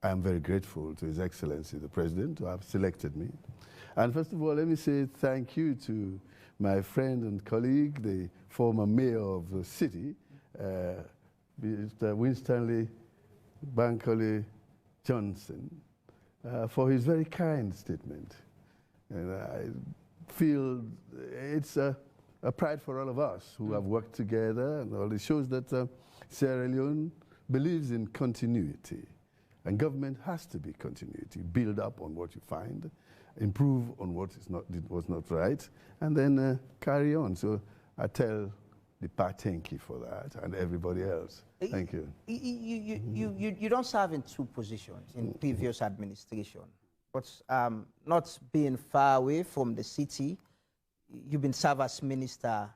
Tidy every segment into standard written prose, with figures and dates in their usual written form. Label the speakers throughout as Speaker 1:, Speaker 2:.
Speaker 1: I am very grateful to His Excellency, the President, to have selected me. And first of all, let me say thank you to my friend and colleague, the former mayor of the city, Mr. Winstanley Bankole Johnson, for his very kind statement. And I feel it's a pride for all of us who have worked together, and all it shows that Sierra Leone believes in continuity. And government has to be continuity. Build up on what you find, improve on what was not right, and then carry on. So I tell the Patenki for that and everybody else. Thank you.
Speaker 2: You don't serve in two positions in previous administration, but not being far away from the city, you've been served as Minister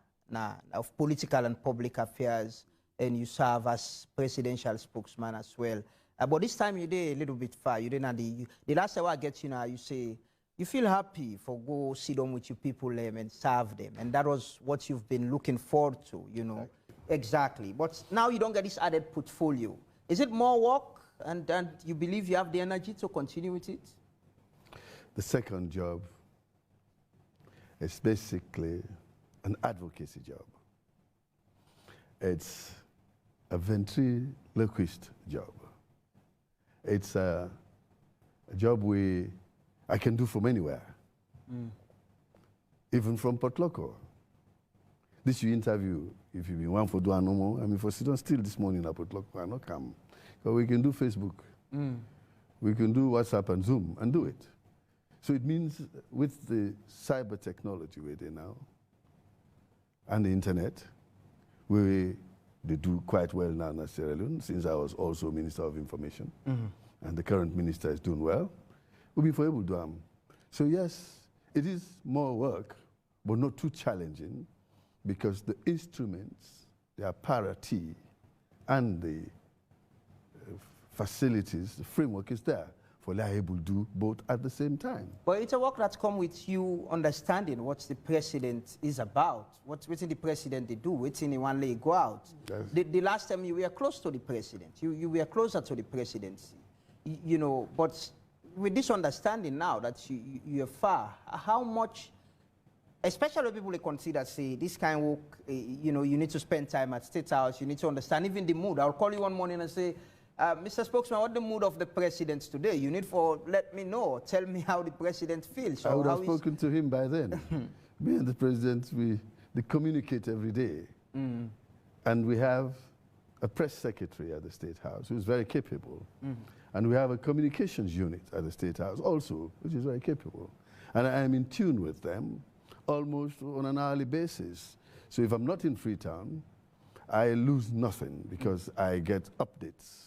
Speaker 2: of Political and Public Affairs, and you serve as presidential spokesman as well. But this time you did a little bit far. You didn't have the last time I get you now, you say you feel happy for go sit down with your people and serve them. And that was what you've been looking forward to, you know. Exactly. But now you don't get this added portfolio. Is it more work and you believe you have the energy to continue with it?
Speaker 1: The second job is basically an advocacy job. It's a ventriloquist job. It's a job I can do from anywhere, even from Port Loko. This you interview, if you want for do no more, I mean, for sit down still this morning at Port Loko, I not come. But we can do Facebook, we can do WhatsApp and Zoom and do it. So it means with the cyber technology we're there now, and the internet, they do quite well now in Sierra Leone, since I was also Minister of Information, and the current minister is doing well. We'll be able to do them. So yes, it is more work, but not too challenging, because the instruments, the apparatus, and the facilities, the framework is there for able to do both at the same time.
Speaker 2: But it's a work that's come with you understanding what the president is about, what's the president they do, what's in one leg go out. Yes. The last time you were close to the president, you were closer to the presidency, you know, but with this understanding now that you're far, how much, especially when people consider, say, this kind of work, you know, you need to spend time at State House, you need to understand even the mood. I'll call you one morning and say, Mr. Spokesman, what's the mood of the president today? You need to let me know. Tell me how the president feels. So
Speaker 1: I would have spoken to him by then. Me and the president, we communicate every day. And we have a press secretary at the State House who is very capable. And we have a communications unit at the State House also, which is very capable. And I am in tune with them almost on an hourly basis. So if I'm not in Freetown, I lose nothing because I get updates.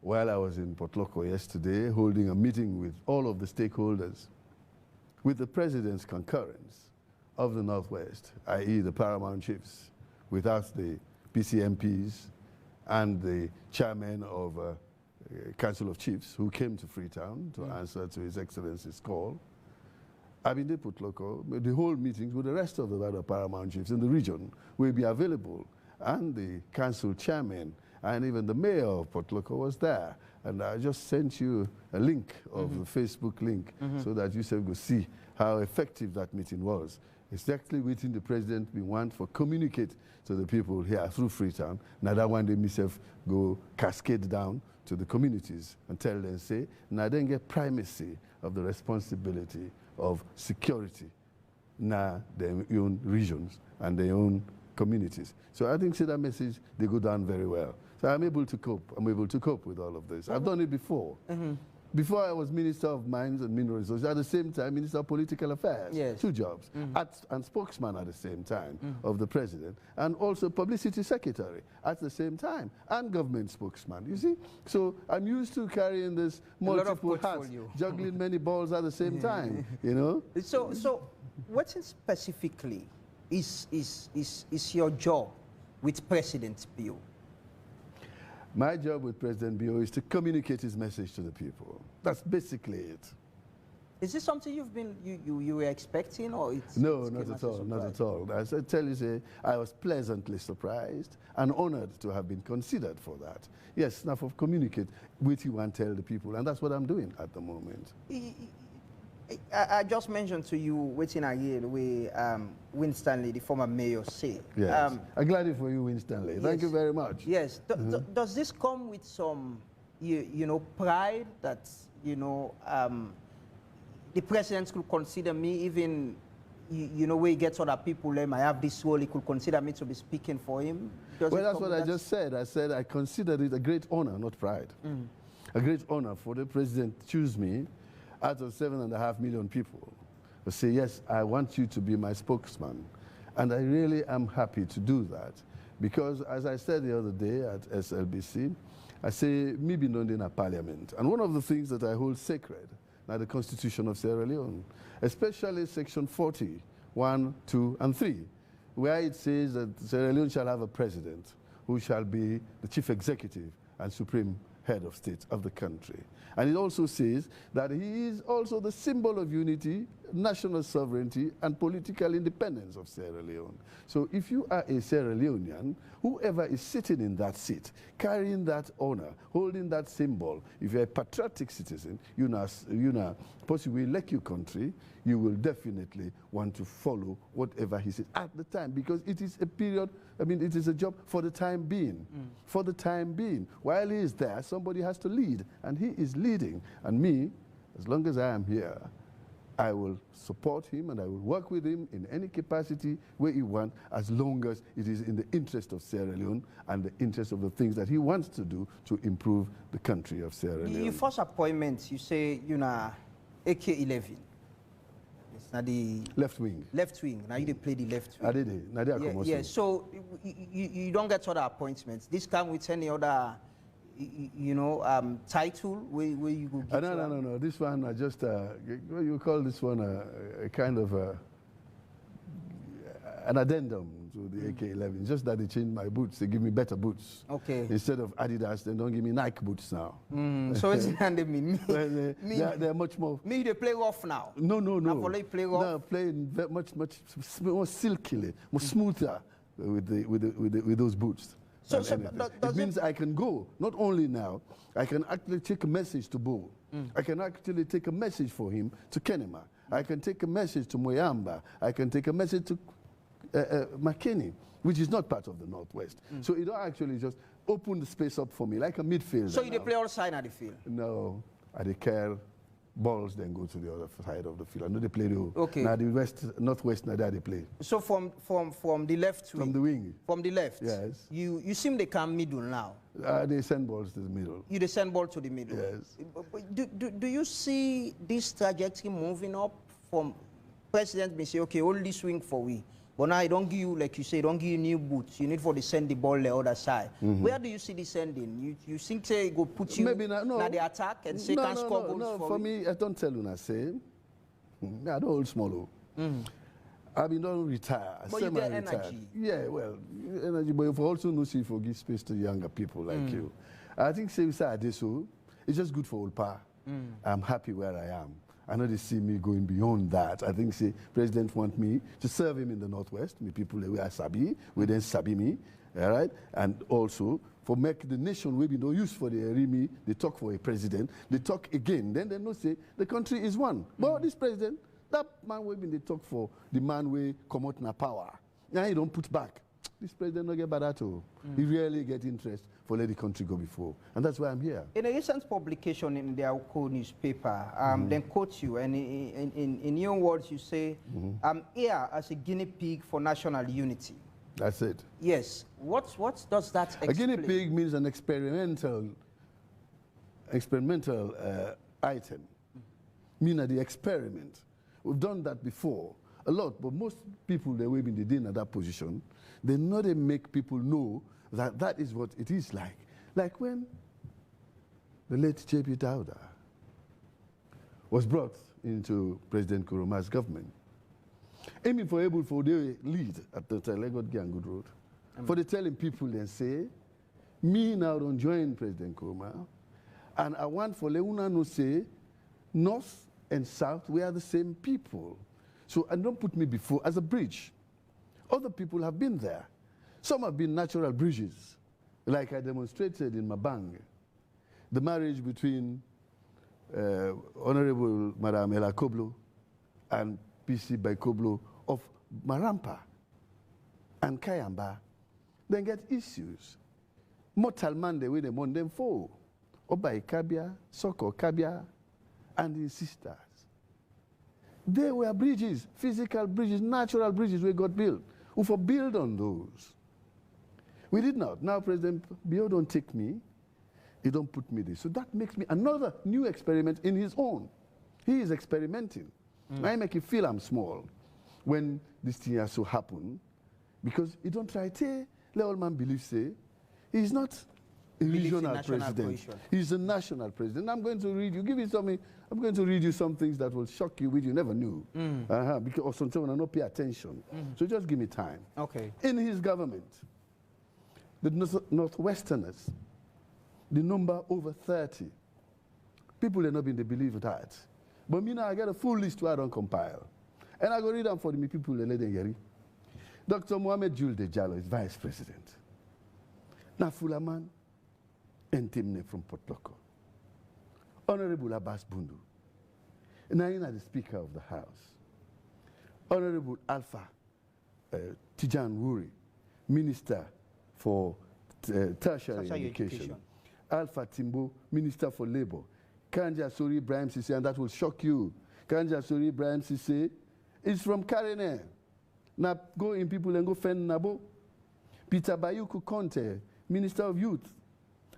Speaker 1: While I was in Port Loko yesterday, holding a meeting with all of the stakeholders, with the president's concurrence of the Northwest, i.e. the paramount chiefs, without the PCMPs and the chairman of Council of Chiefs who came to Freetown to answer to His Excellency's call. I've been in Port Loko, the whole meetings with the rest of the other paramount chiefs in the region will be available, and the council chairman and even the mayor of Port Loko was there. And I just sent you a link of the Facebook link so that you could see how effective that meeting was. Exactly within the president we want for communicate to the people here through Freetown. Now that one day myself go cascade down to the communities and tell them, say, now then get primacy of the responsibility of security now their own regions and their own communities. So I think, see that message, they go down very well. So I'm able to cope. I'm able to cope with all of this. I've done it before. Before I was Minister of Mines and Mineral Resources, at the same time, Minister of Political Affairs. Yes. 2 jobs. And spokesman at the same time of the president. And also publicity secretary at the same time. And government spokesman, you see? So I'm used to carrying this multiple hats, juggling many balls at the same time, you know?
Speaker 2: So what specifically is your job with President Bio?
Speaker 1: My job with President Bio is to communicate his message to the people. That's basically it.
Speaker 2: Is this something you were expecting, or it's
Speaker 1: No, not at all, not at all. As I tell you, I was pleasantly surprised and honored to have been considered for that. Yes, now for communicate with you and tell the people, and that's what I'm doing at the moment.
Speaker 2: I just mentioned to you, waiting a year, the way Winstanley, the former mayor, said.
Speaker 1: Yes, I'm glad for you, Winstanley.
Speaker 2: Yes.
Speaker 1: Thank you very much.
Speaker 2: Yes. Does this come with some, you know, pride that, you know, the president could consider me, even, you know, where he gets other people, they might have this role, he could consider me to be speaking for him?
Speaker 1: Well, that's what I just said. I said I considered it a great honor, not pride. A great honor for the president to choose me out of 7.5 million people to say, yes, I want you to be my spokesman. And I really am happy to do that. Because as I said the other day at SLBC, I say, me be known in a parliament. And one of the things that I hold sacred, now the Constitution of Sierra Leone, especially section 40, 1, 2, and 3, where it says that Sierra Leone shall have a president who shall be the chief executive and supreme head of state of the country. And it also says that he is also the symbol of unity, national sovereignty, and political independence of Sierra Leone. So if you are a Sierra Leonean, whoever is sitting in that seat, carrying that honor, holding that symbol, if you're a patriotic citizen, you know, possibly like your country, you will definitely want to follow whatever he says at the time, because it is a period, I mean, it is a job for the time being. For the time being. While he is there, somebody has to lead, and he is leading. And me, as long as I am here, I will support him and I will work with him in any capacity where he wants, as long as it is in the interest of Sierra Leone and the interest of the things that he wants to do to improve the country of Sierra Leone.
Speaker 2: Your first appointment, you say, you know, AK-11. It's not the...
Speaker 1: Left wing.
Speaker 2: Left wing. Now you play the left wing.
Speaker 1: I did it. Now
Speaker 2: yeah, so you don't get other appointments. This come with any other... you know, title where you go get
Speaker 1: no. This one, just, what you call this one a kind of an addendum to the AK-11. Just that they changed my boots. They give me better boots.
Speaker 2: Okay.
Speaker 1: Instead of Adidas, they don't give me Nike boots now.
Speaker 2: So it's they mean?
Speaker 1: They're much more...
Speaker 2: Me, they play rough now?
Speaker 1: No.
Speaker 2: Now for they play rough?
Speaker 1: No, playing much more silkily, more smoother with those boots.
Speaker 2: So
Speaker 1: it means I can go, not only now, I can actually take a message to Bo. I can actually take a message for him to Kenema. I can take a message to Moyamba. I can take a message to McKinney, which is not part of the Northwest. So it actually just opened the space up for me, like a midfielder.
Speaker 2: So you play all side of the field?
Speaker 1: No, I dey care balls then go to the other side of the field. I know they play the
Speaker 2: now
Speaker 1: the northwest now they play.
Speaker 2: So from the left wing.
Speaker 1: From the wing.
Speaker 2: From the left.
Speaker 1: Yes.
Speaker 2: You seem they come middle now.
Speaker 1: They send balls to the middle.
Speaker 2: You they send ball to the middle.
Speaker 1: Yes.
Speaker 2: Do you see this trajectory moving up from president may say, okay, hold this wing for we. But now I don't give you, like you say, don't give you new boots. You need for the send the ball the other side. Where do you see this sending? You think say go put you
Speaker 1: maybe not, no.
Speaker 2: Now the attack and say can't score goals
Speaker 1: no,
Speaker 2: for
Speaker 1: for me, I don't tell you I say. I don't hold small. I mean, don't retire.
Speaker 2: But you get energy.
Speaker 1: Yeah, well, energy. But you also know if you give space to younger people like you. I think say this, it's just good for old power. I'm happy where I am. I know they see me going beyond that. I think say president want me to serve him in the Northwest. Me people the way I sabi, we then sabi me, all right? And also for make the nation will be no use for the me. They talk for a president. They talk again. Then they know say the country is one. But this president, that man will be they talk for the man will come out in power. Now he don't put back. This president don't get bad at all. He really get interest for let the country go before. And that's why I'm here.
Speaker 2: In a recent publication in the Auko newspaper, then quote you, and in your words you say, I'm here as a guinea pig for national unity.
Speaker 1: That's it.
Speaker 2: Yes. What does that explain?
Speaker 1: A guinea pig means an experimental item. Meaning the experiment. We've done that before. A lot, but most people they will be in that position. They know they make people know that that is what it is like. Like when the late J.P. Dauda was brought into President Nkrumah's government, aiming for able for the lead at the Legot Good Road, for the telling people then say, me now don't join President Nkrumah, and I want for Leona no say, North and south, we are the same people. So, and don't put me before as a bridge. Other people have been there. Some have been natural bridges, like I demonstrated in Mabang. The marriage between Honorable Madam Ella Koblo and PC Baikoblo of Marampa and Kayamba, then get issues. Mortal man, they win them on them for. Obai Kabia, Soko Kabia, and his sisters. They were bridges, physical bridges, natural bridges we got built. We for build on those. We did not. Now President Bio don't take me. He don't put me this. So that makes me another new experiment in his own. He is experimenting. I make it feel I'm small when this thing has so happen, because he don't try to, the old man believes, say, he's not a regional president. He's a national president. I'm going to read you, give me something, I'm going to read you some things that will shock you, which you never knew. Because or sometimes I don't pay attention. So just give me time.
Speaker 2: Okay.
Speaker 1: In his government, the Northwesterners, the number over 30. People are not being to believe that. But me now, I get a full list where I don't compile. And I go read them for the people that let them get it. Dr. Mohamed Jules de Jallo is vice president. Nafulaman and Timne from Port Loko. Honorable Abbas Bundu. Naina, the Speaker of the House. Honorable Alpha Tijan Wuri, Minister for Tertiary Education. Alpha Timbo, Minister for Labor. Kanja Sori Ibrahim Sise, and that will shock you. Kanja Sori Ibrahim Sise is from Karene. Now go in people and go fend Nabo. Peter Bayuku Conte, Minister of Youth.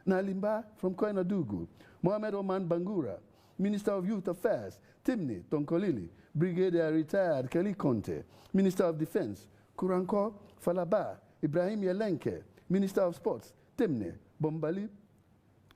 Speaker 1: Nalimba from Koinadugu. Mohamed Oman Bangura, Minister of Youth Affairs. Timni Tonkolili, Brigadier retired Kelly Conte, Minister of Defense. Kuranko Falaba, Ibrahim Yelenke, Minister of Sports. Timne Bombali,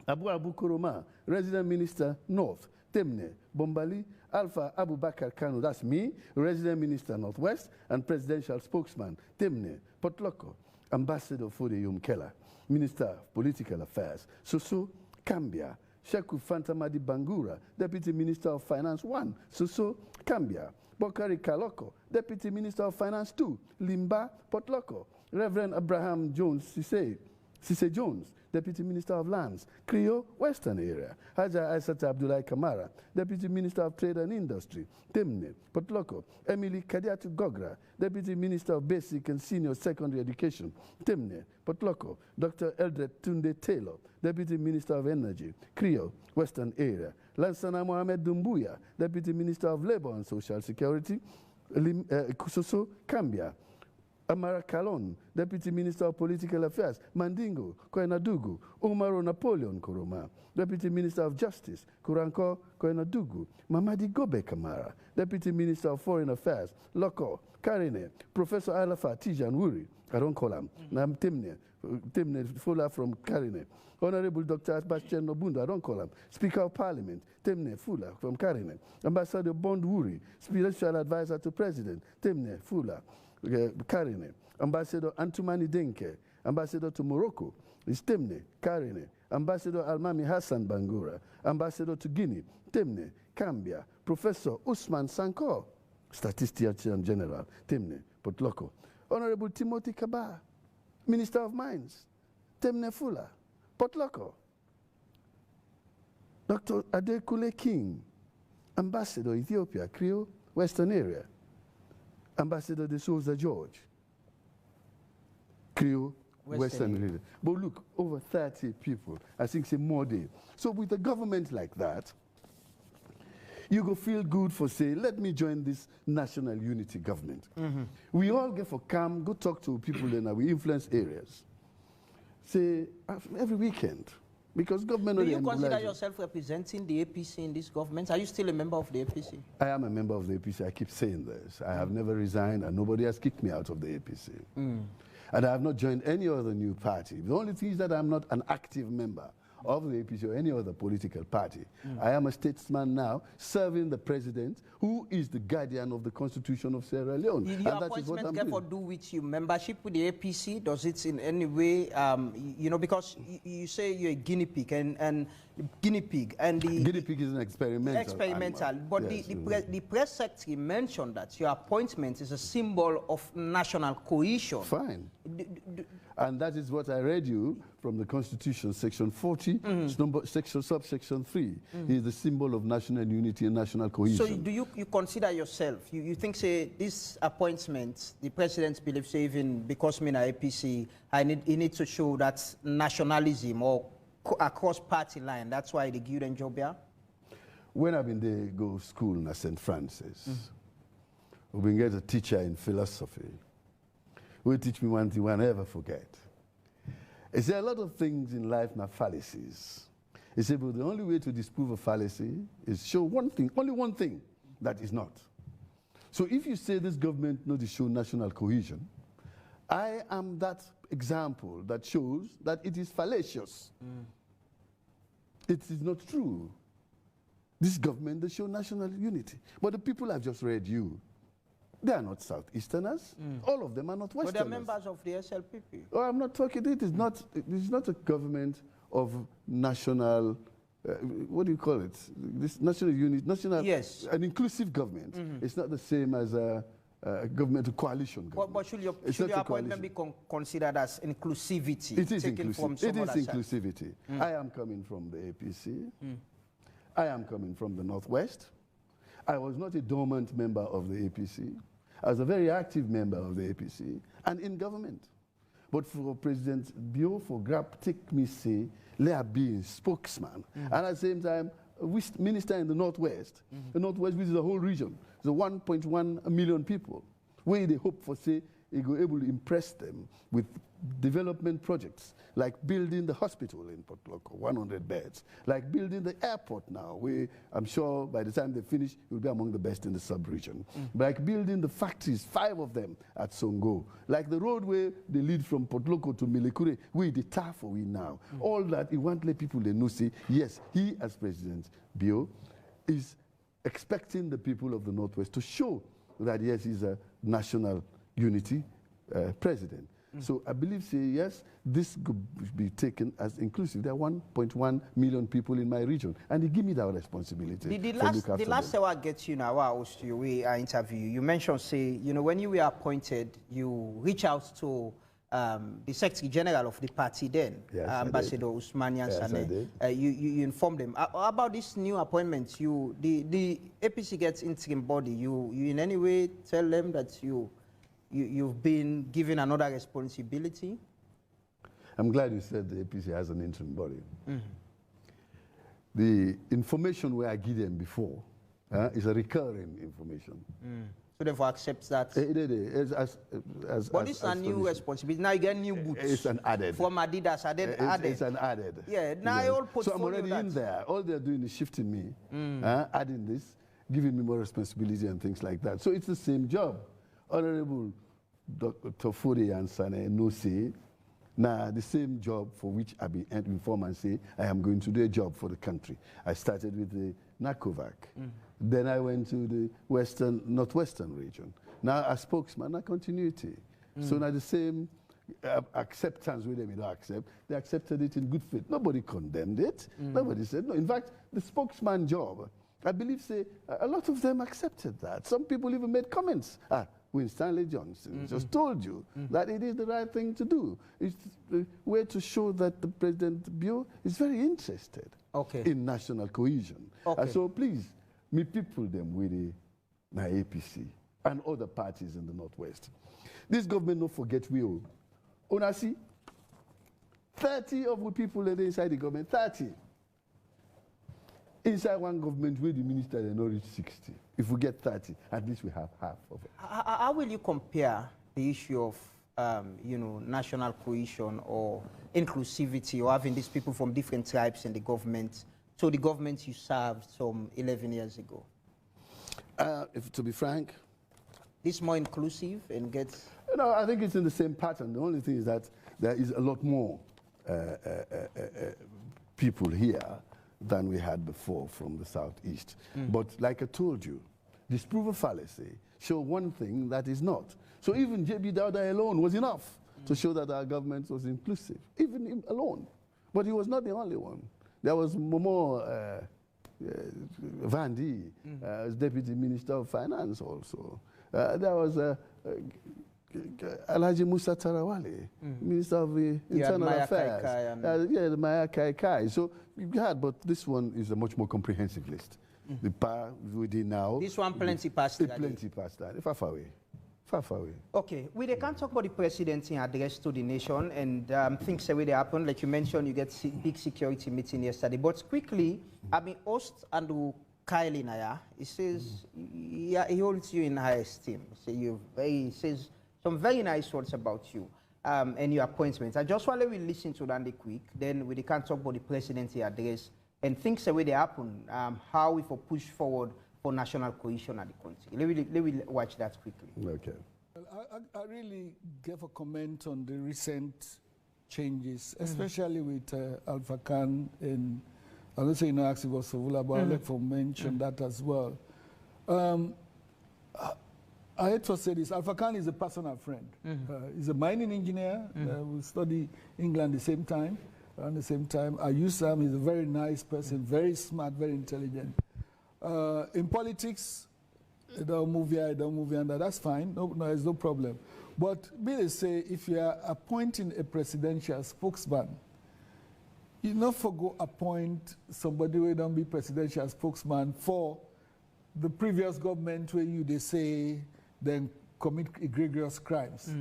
Speaker 1: Abu Kuroma, Resident Minister North. Temne, Bombali, Alpha Abu Bakar Kanu, that's me, Resident Minister Northwest, and Presidential Spokesman. Temne, Potloko, Ambassador Fode Yumkela, Minister of Political Affairs. Susu Kambia, Sheku Fantamadi Bangura, Deputy Minister of Finance 1. Susu Kambia, Bokari Kaloko, Deputy Minister of Finance 2. Limba Potloko, Reverend Abraham Jones Sise Jones, Deputy Minister of Lands. Krio, Western Area. Haja Aisata Abdullah Kamara, Deputy Minister of Trade and Industry. Temne, Potloko. Emily Kadiatu Gogra, Deputy Minister of Basic and Senior Secondary Education. Temne, Potloko. Dr. Eldred Tunde Taylor, Deputy Minister of Energy. Krio, Western Area. Lansana Mohamed Dumbuya, Deputy Minister of Labor and Social Security. Kusoso Kambia. Amara Kalon, Deputy Minister of Political Affairs. Mandingo, Koinadugu. Umaro Napoleon Kuruma, Deputy Minister of Justice. Kuranko, Koinadugu. Mamadi Gobe Kamara, Deputy Minister of Foreign Affairs. Loko, Karine, Professor Alafa Tijan Wuri, I don't call him. Nam Timne Fula from Karine. Honorable Dr. Bastian Nobundu, I don't call him. Speaker of Parliament, Temne Fula from Karine. Ambassador Bond Wuri, Spiritual Advisor to President, Temne Fula. Karine, Ambassador Antumani Denke, Ambassador to Morocco, is Temne, Karine, Ambassador Almami Hassan Bangura, Ambassador to Guinea, Temne, Cambia, Professor Usman Sanko, Statistician General, Temne, Potloko, Honorable Timothy Kaba, Minister of Mines, Temne Fula, Potloko, Dr. Adekule King, Ambassador Ethiopia, Krio, Western Area, Ambassador de Souza George, Krio, Western Area. But look, over 30 people, I think it's more day. So with a government like that, you go feel good for say, let me join this national unity government. We all get for calm, go talk to people in our influence areas. Say, every weekend. Because government...
Speaker 2: Do you consider yourself representing the APC in this government? Are you still a member of the APC?
Speaker 1: I am a member of the APC. I keep saying this. I have never resigned, and nobody has kicked me out of the APC. And I have not joined any other new party. The only thing is that I'm not an active member of the APC or any other political party. I am a statesman now, serving the president, who is the guardian of the Constitution of Sierra Leone.
Speaker 2: Your appointment therefore do with your membership with the APC? Does it in any way, you know, because you say you're a guinea pig, and guinea pig is an experimental animal. But yes, the press secretary mentioned that your appointment is a symbol of national cohesion.
Speaker 1: Fine. And that is what I read you from the Constitution, Section 40, subsection 3. He is the symbol of national unity and national cohesion.
Speaker 2: So do you consider yourself, you think, say, this appointment, the president believes, say, even because me na APC, he needs to show that nationalism or across party line, that's why they give them job here?
Speaker 1: When I've been there, go to school in St. Francis, we've been get a teacher in philosophy who teach me one thing I never forget. He said a lot of things in life are fallacies. He said, but the only way to disprove a fallacy is show one thing, only one thing that is not. So if you say this government not to show national cohesion, I am that example that shows that it is fallacious. It is not true. This government, they show national unity. But the people I've just read you, they are not Southeasterners. All of them are not Westerners.
Speaker 2: But they're members of the SLPP.
Speaker 1: Oh, I'm not talking, it is not a government of national, what do you call it? This national unity,
Speaker 2: yes,
Speaker 1: an inclusive government. It's not the same as a government, a coalition government.
Speaker 2: But should your appointment be considered as inclusivity?
Speaker 1: It is inclusivity. I am coming from the APC. I am coming from the Northwest. I was not a dormant member of the APC. I was a very active member of the APC and in government. But for President Bio, for Grab, take me say, let be a spokesman. And at the same time, minister in the Northwest. The Northwest, which is the whole region. The 1.1 million people. Where they hope for, say, he go able to impress them with development projects, like building the hospital in Port Loko, 100 beds, like building the airport now, where I'm sure by the time they finish, it will be among the best in the sub-region. Like building the factories, 5 of them at Songo, like the roadway they lead from Port Loko to Milekure, where the tar for we now. All that, he won't let people they know say, yes, he as President Bio is expecting the people of the Northwest to show that, yes, he's a national unity president. So I believe, say, yes, this could be taken as inclusive. There are 1.1 million people in my region, and they give me that responsibility.
Speaker 2: The last time I get you now, I was to your interview, you mentioned, say, you know, when you were appointed, you reach out to the Secretary General of the party then,
Speaker 1: yes,
Speaker 2: Ambassador Ousmane Yansane.
Speaker 1: Yes,
Speaker 2: you informed them. About this new appointment, the APC gets interim body, you in any way tell them that you've been given another responsibility?
Speaker 1: I'm glad you said the APC has an interim body. The information where I give them before is a recurring information.
Speaker 2: So therefore accepts that.
Speaker 1: But
Speaker 2: it's a new responsibility. Now you get new boots.
Speaker 1: It's an added.
Speaker 2: From Adidas, added.
Speaker 1: It's an added.
Speaker 2: Yeah, now you all portfolio.
Speaker 1: So I'm already in there. All they're doing is shifting me, adding this, giving me more responsibility and things like that. So it's the same job. Honorable Dr. Fode Yansane no say, now the same job for which I be informed and say, I am going to do a job for the country. I started with the NACOVAC. Then I went to the northwestern region. Now a spokesman, a continuity. So now the same acceptance with them, you don't accept. They accepted it in good faith. Nobody condemned it. Nobody said no. In fact, the spokesman job, I believe, say, a lot of them accepted that. Some people even made comments. When Stanley Johnson just told you that it is the right thing to do. It's a way to show that the President Bio is very interested in national cohesion. So please, me people them with the APC and other parties in the Northwest. This government don't forget we all. Una see, 30 of the people inside the government, 30. Inside one government where the minister they not reach 60. If we get 30, at least we have half of it.
Speaker 2: How will you compare the issue of national cohesion or inclusivity, or having these people from different tribes in the government, to the government you served some 11 years ago?
Speaker 1: To be frank,
Speaker 2: this more inclusive and gets...
Speaker 1: No, I think it's in the same pattern. The only thing is that there is a lot more people here than we had before from the southeast. But like I told you, disprove a fallacy, show one thing that is not. So even J.B. Dowda alone was enough to show that our government was inclusive, even him alone. But he was not the only one. There was Momo Vandi, as Deputy Minister of Finance also. There was Alhaji Musa Tarawale, Minister of the Internal Affairs. The Maya Kai. So you had, but this one is a much more comprehensive list. The power we did now.
Speaker 2: This one plenty past that.
Speaker 1: Plenty past that. Far away. Far away.
Speaker 2: Okay, we can't talk about the presidency address to the nation and things that really happen. Like you mentioned, you get big security meeting yesterday. But quickly, I mean, Host and Kyle Inaya, he says he holds you in high esteem. So he says some very nice words about you and your appointments. I just want to listen to that quick. Then we can talk about the presidency address and things that really happen. How we for push forward for national cohesion at the country. Let me watch that quickly.
Speaker 1: Okay.
Speaker 3: Well, I really gave a comment on the recent changes, especially with Alpha Khan and I don't say actually was Savula, but I'd like to mention that as well. I hate to say this, Alpha Khan is a personal friend. He's a mining engineer. We study England at the same time. Around the same time, Ayusam is a very nice person, very smart, very intelligent. In politics, don't move here, don't move here, and that's fine. No, there's no problem. But they say if you are appointing a presidential spokesman, you not forgo appoint somebody who don't be presidential spokesman for the previous government where they say then commit egregious crimes.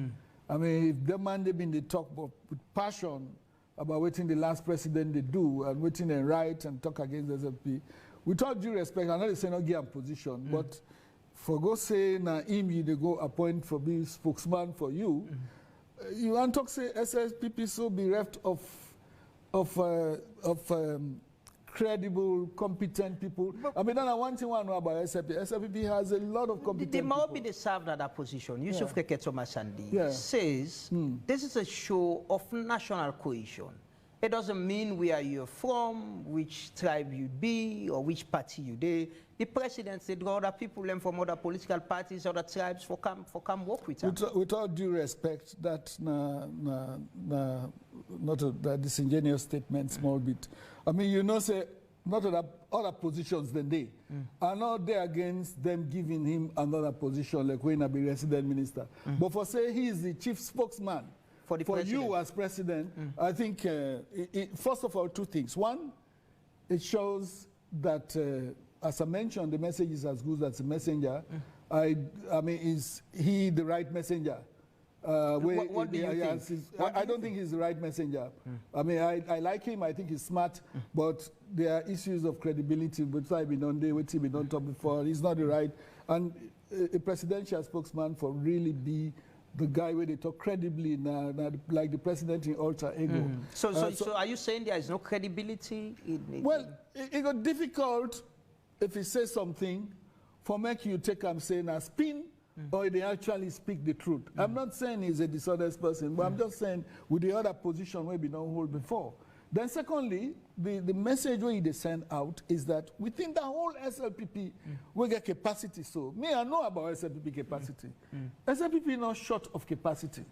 Speaker 3: I mean, if the man they've been they talk about with passion about what the last president they do and what they write and talk against the SFP. With all due respect, I know they say not give a position, but for go say na him you they go appoint for be spokesman for you, you want to talk say SSPP so bereft of credible, competent people. But I mean, then I want to know about SFP. SFP has a lot of competent
Speaker 2: they
Speaker 3: people.
Speaker 2: might be served at that position. Yusuf Keketoma Sandi says this is a show of national cohesion. It doesn't mean where you're from, which tribe you be, or which party you do. The presidents, they draw other people in from other political parties, other tribes for come work with them.
Speaker 3: With all due respect, that not a disingenuous statement, small bit. I mean, you know, say not other positions than they are not there against them giving him another position like when I be resident minister. But for say he is the chief spokesman. For you as president, I think, first of all, two things. One, it shows that, as I mentioned, the message is as good as the messenger. I mean, is he the right messenger?
Speaker 2: What do you think?
Speaker 3: I don't think he's the right messenger. I mean, I like him. I think he's smart, but there are issues of credibility. But I've been on there, we've been on top before. He's not the right. And a presidential spokesman for really be the guy where they talk credibly, like the president in alter ego.
Speaker 2: So are you saying there is no credibility?
Speaker 3: Well, it got difficult if he says something for make you take him saying a spin or they actually speak the truth. I'm not saying he's a dishonest person, but I'm just saying with the other position where we don't hold before. Then secondly, the message where they send out is that within the whole SLPP, we get capacity. So me, I know about SLPP capacity. SLPP not short of capacity.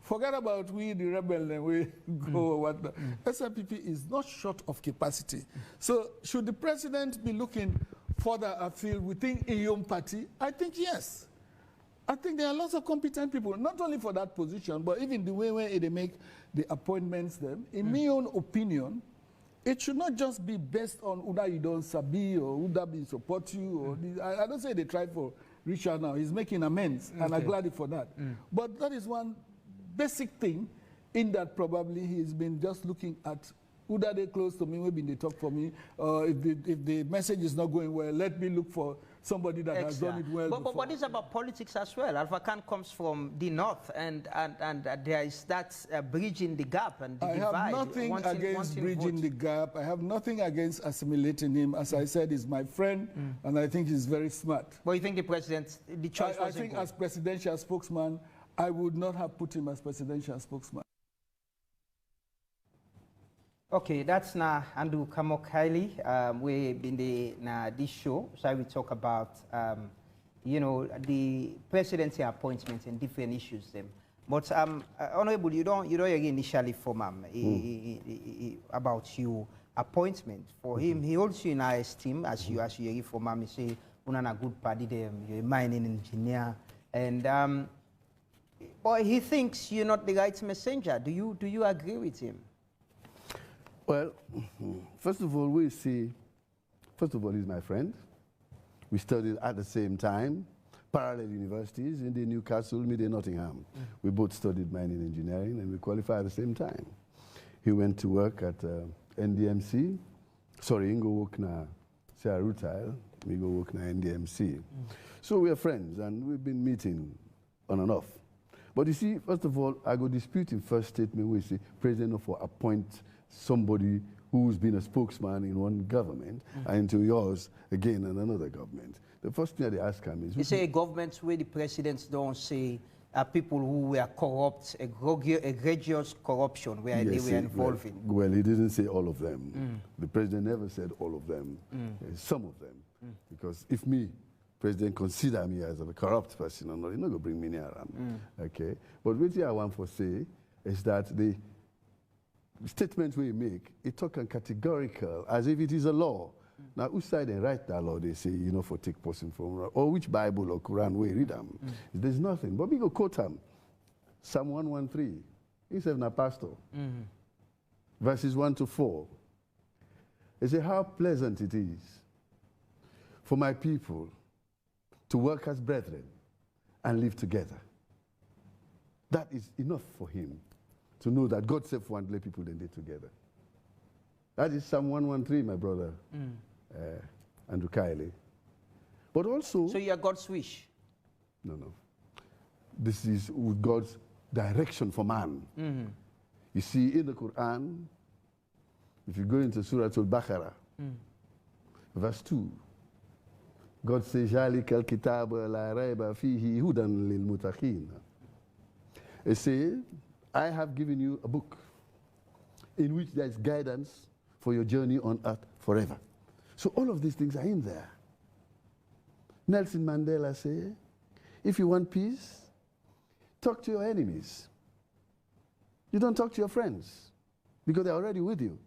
Speaker 3: Forget about we, the rebel, and we go or whatnot. SLPP is not short of capacity. So should the president be looking further afield within his own party? I think yes. I think there are lots of competent people, not only for that position, but even the way where they make the appointments them. In my own opinion, it should not just be based on whether you don't sabi or whether be support you. Or I don't say they tried for Richard now. He's making amends, and I'm glad for that. But that is one basic thing in that probably he's been just looking at whether they close to me, maybe they talk for me, or if the message is not going well, let me look for somebody that has done it well before.
Speaker 2: But what is about politics as well? Alpha Khan comes from the north, and there is that bridging the gap and the divide.
Speaker 3: I have nothing against bridging the gap. I have nothing against assimilating him. As I said, he's my friend, and I think he's very smart.
Speaker 2: But you think the president, the choice
Speaker 3: I think as presidential spokesman, I would not have put him as presidential spokesman.
Speaker 2: Okay, that's na Andrew Kamok Hailey. We been the na this show, so we talk about you know, the presidency appointments and different issues them. But honorable, you don't initially form about your appointment for him. He holds you in high esteem as you reform. He say unana good party them. You're a mining engineer, and but he thinks you're not the right messenger. Do you agree with him?
Speaker 1: Well, first of all, he's my friend. We studied at the same time, parallel universities, in the Newcastle, mid Nottingham. We both studied mining engineering and we qualified at the same time. He went to work at NDMC. Sorry, Ingo work na Sarah Rutile, we go work na NDMC. So we are friends and we've been meeting on and off. But you see, first of all, I go dispute in first statement where you say President for appoint somebody who's been a spokesman in one government and into yours again in another government. The first thing they ask him is...
Speaker 2: You say a government where the presidents don't say people who were corrupt, egregious corruption where they were involved in.
Speaker 1: Well, he didn't say all of them. The president never said all of them. Some of them. Because if me, president consider me as a corrupt person or not, he's not going to bring me near him. Okay? But what I want to say is that the statements we make, it talk on categorical, as if it is a law. Now, whose side they write that law, they say, you know, for take person from, or which Bible or Quran we read them. There's nothing. But we go quote them. Psalm 113. He said, na pastor. Verses 1 to 4. He said, how pleasant it is for my people to work as brethren and live together. That is enough for him to know that God saved one let people then live together. That is Psalm 113, my brother, Andrew Kiley. But also...
Speaker 2: So you are God's wish?
Speaker 1: No. This is God's direction for man. You see, in the Quran, if you go into Surah Al-Baqarah, verse 2, God says, ذَلِكَ الْكِتَابَ لَا رَيْبَ فِيهِ هُدًى لِلْمُتَّقِينَ. It says, I have given you a book in which there is guidance for your journey on earth forever. So all of these things are in there. Nelson Mandela said, if you want peace, talk to your enemies. You don't talk to your friends because they're already with you.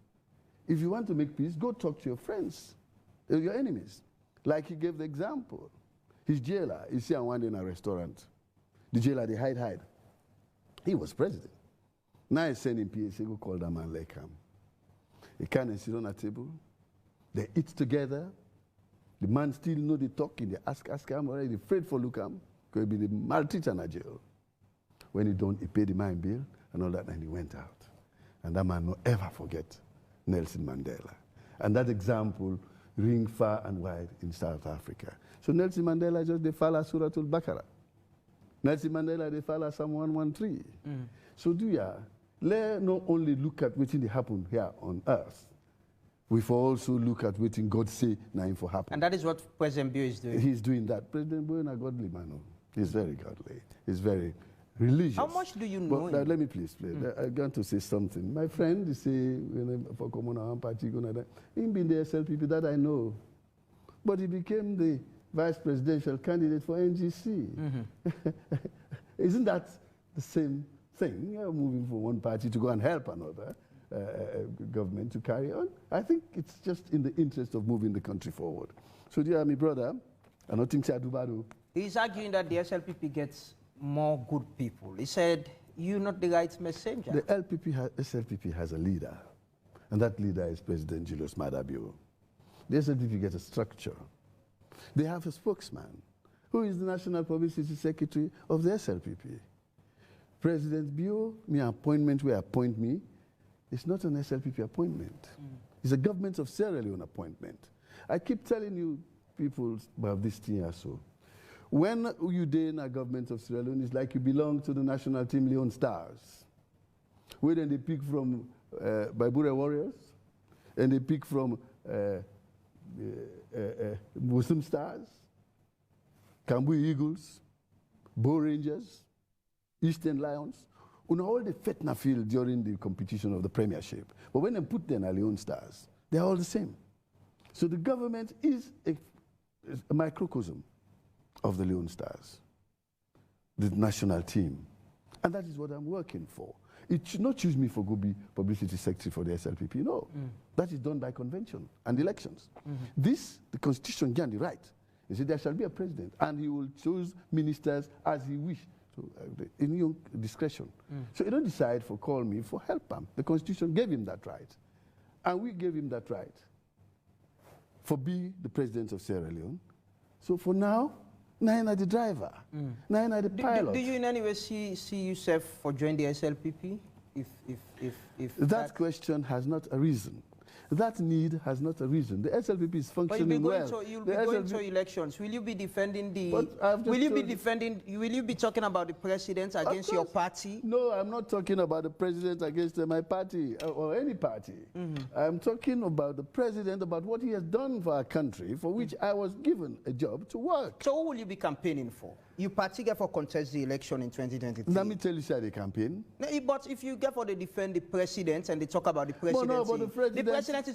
Speaker 1: If you want to make peace, go talk to your friends, your enemies. Like he gave the example. His jailer, you see, one day in a restaurant. The jailer, they hide. He was president. Now he's sending PA, go call that man like him. He can't sit on a table. They eat together. The man still know they talking. They ask him already. Afraid for look him. Because he'll be the maltreated in a jail. When he don't, he paid the man bill and all that, and he went out. And that man no ever forget Nelson Mandela. And that example ring far and wide in South Africa. So Nelson Mandela just they follow Surah Al-Baqarah. Nelson Mandela they follow Psalm 113. So let's not only look at what happened here on earth, we also look at what God say now for happen.
Speaker 2: And that is what President Bio is doing.
Speaker 1: He's doing that. President Bio is a godly man. He's very godly. He's very religious.
Speaker 2: How much do you know him?
Speaker 1: Let me please. I'm going to say something. My friend, he say, for common party, he been the SLPP that I know. But he became the vice presidential candidate for NGC. Isn't that the same thing? You're moving from one party to go and help another government to carry on. I think it's just in the interest of moving the country forward. So, dear my brother, I don't think Adubado.
Speaker 2: He's arguing that the SLPP gets more good people. He said, you're not the right messenger.
Speaker 1: The SLPP has a leader, and that leader is President Julius Maada Bio. The SLPP gets a structure. They have a spokesman, who is the National Publicity Secretary of the SLPP. President Bio, my appointment where appoint me, it's not an SLPP appointment. It's a government of Sierra Leone appointment. I keep telling you people about this thing also. When you in a government of Sierra Leone, it's like you belong to the national team Leone Stars. Where then they pick from Baibure Warriors, and they pick from Muslim Stars, Kambui Eagles, Bow Rangers, Eastern Lions. all the Fetna field during the competition of the premiership. But when they put them at Leone Stars, they're all the same. So the government is a microcosm of the Leone Stars, the national team. And that is what I'm working for. It should not choose me for go be publicity secretary for the SLPP. No, that is done by convention and elections. This, the constitution gives the right. He said there shall be a president, and he will choose ministers as he wishes, so, in your discretion. So he don't decide for call me for help him. The constitution gave him that right, and we gave him that right for be the president of Sierra Leone. So for now, Nine are the driver, Nine are the pilot.
Speaker 2: Do you in any way see yourself for joining the SLPP? If
Speaker 1: that question has not arisen. That need has not arisen. The SLPP is functioning well.
Speaker 2: You'll be going to elections. Will you be defending the? Will you be talking about the president against your party?
Speaker 1: No, I'm not talking about the president against my party or any party. I'm talking about the president, about what he has done for our country, for which I was given a job to work.
Speaker 2: So who will you be campaigning for? You particularly for contest the election in 2023.
Speaker 1: Let me tell you, sir, the campaign.
Speaker 2: No, but if you get for the defend the president and they talk about the presidency,
Speaker 1: no, but the president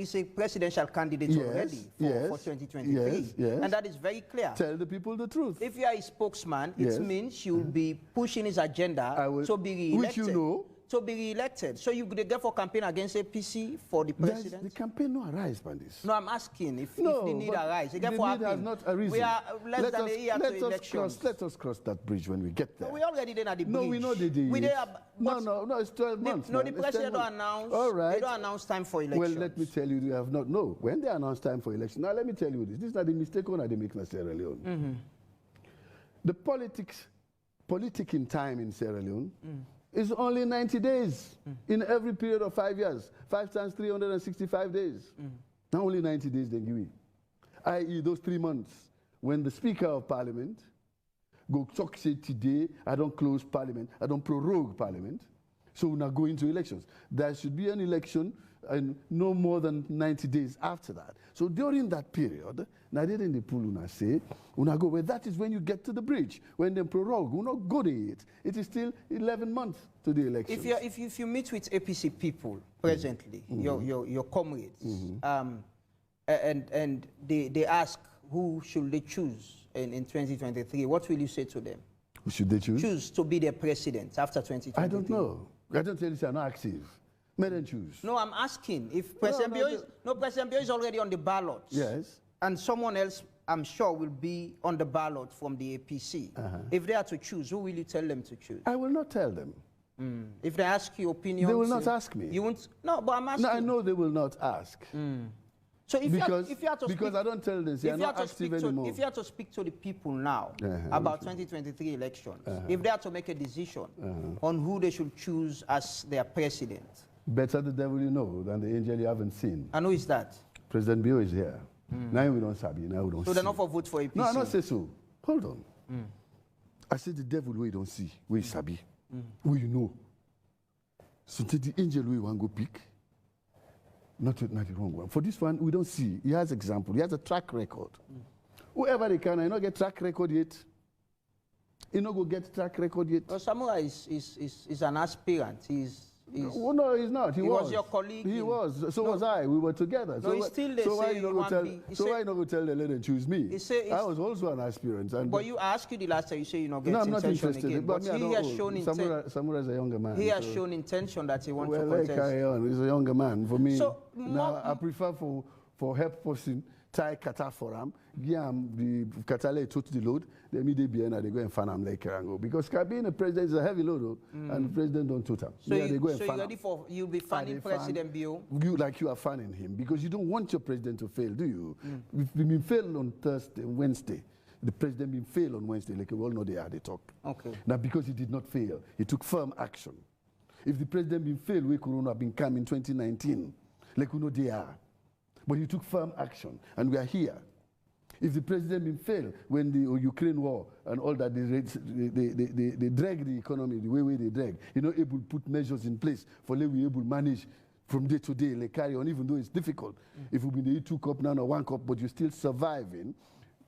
Speaker 2: is a presidential candidate already for 2023.
Speaker 1: Yes.
Speaker 2: And that is very clear.
Speaker 1: Tell the people the truth.
Speaker 2: If you are a spokesman, it means you will be pushing his agenda to be re-elected.
Speaker 1: Which you know.
Speaker 2: To be re-elected. So you get for campaign against APC for the president?
Speaker 1: The campaign no arise by this.
Speaker 2: No, I'm asking if the need arise.
Speaker 1: The need has not arisen.
Speaker 2: We are less than a year to elections.
Speaker 1: Let us cross that bridge when we get there.
Speaker 2: No, we already did at the bridge.
Speaker 1: No, we know they did.
Speaker 2: No,
Speaker 1: it's 12 months.
Speaker 2: No, the president don't announce.
Speaker 1: All right.
Speaker 2: They don't announce time for elections.
Speaker 1: Well, let me tell you, they have not. No, when they announce time for election. Now, let me tell you this. This is not the mistake on they make in Sierra Leone. The politicking time in Sierra Leone is only 90 days in every period of 5 years. 5 times 365 days. Not only 90 days, then give me. I.e., those 3 months when the Speaker of Parliament go talk say today, I don't close Parliament, I don't prorogue Parliament, so we're not going to elections. There should be an election and no more than 90 days after that. So during that period, now in the pool una say, una go where that is when you get to the bridge. When they prorogue, we not go to it. It is still 11 months to the election.
Speaker 2: If you meet with APC people presently, your comrades, and they ask who should they choose in 2023, what will you say to them?
Speaker 1: Who should they choose?
Speaker 2: Choose to be their president after 2023.
Speaker 1: I don't know. I don't tell you I'm not active. Men and choose.
Speaker 2: No, I'm asking if President Bio is already on the ballot.
Speaker 1: Yes.
Speaker 2: And someone else, I'm sure, will be on the ballot from the APC. If they are to choose, who will you tell them to choose?
Speaker 1: I will not tell them.
Speaker 2: If they ask you opinions,
Speaker 1: they will not ask me.
Speaker 2: You won't. No, but I'm asking.
Speaker 1: No, I know they will not ask.
Speaker 2: So if
Speaker 1: because
Speaker 2: you have to
Speaker 1: because I don't tell them, they are not active anymore.
Speaker 2: If you have to speak to the people now about 2023 elections, if they have to make a decision on who they should choose as their president.
Speaker 1: Better the devil you know than the angel you haven't seen.
Speaker 2: And who is that? President
Speaker 1: Bio is here. Now we don't sabi, now we don't see.
Speaker 2: So they're not for vote for APC?
Speaker 1: No, I not say so. Hold on. I said the devil we don't see, we sabi, we know. So the angel we want go pick, not the wrong one. For this one, we don't see. He has example. He has a track record. Whoever they can, I not get track record yet. He not go get track record yet.
Speaker 2: Well, Samurai is an aspirant.
Speaker 1: No, he's not. He was
Speaker 2: your colleague.
Speaker 1: He was. So was I. We were together.
Speaker 2: No,
Speaker 1: so why you not go tell the lady and choose me? I was also an aspirant.
Speaker 2: But you asked you the last time. You say you not get
Speaker 1: intention. No, I'm not interested.
Speaker 2: Again. But he has shown intention.
Speaker 1: Samurai is a younger man.
Speaker 2: He has shown intention that he wants to contest.
Speaker 1: Well, carry on. He's a younger man. For me, now I prefer for help person tie kata for him. Give him the kata took the load. Then me they be and they go and fan him like Karango. Because being a president is a heavy load, and the president don't toot him.
Speaker 2: So they go and fan ready for you'll be fanning President Bio?
Speaker 1: You are fanning him because you don't want your president to fail, do you? If we fail on Wednesday. The president been fail on Wednesday, like we all know they talk.
Speaker 2: Okay.
Speaker 1: Now because he did not fail, he took firm action. If the president been fail, we could have been come in 2019, like we know they are. But he took firm action, and we are here. If the president been failed when the Ukraine war and all that, they drag the economy the way they drag, able to put measures in place for let we able to manage from day to day, like carry on, even though it's difficult. If we been the 2 cup now or 1 cup, but you're still surviving,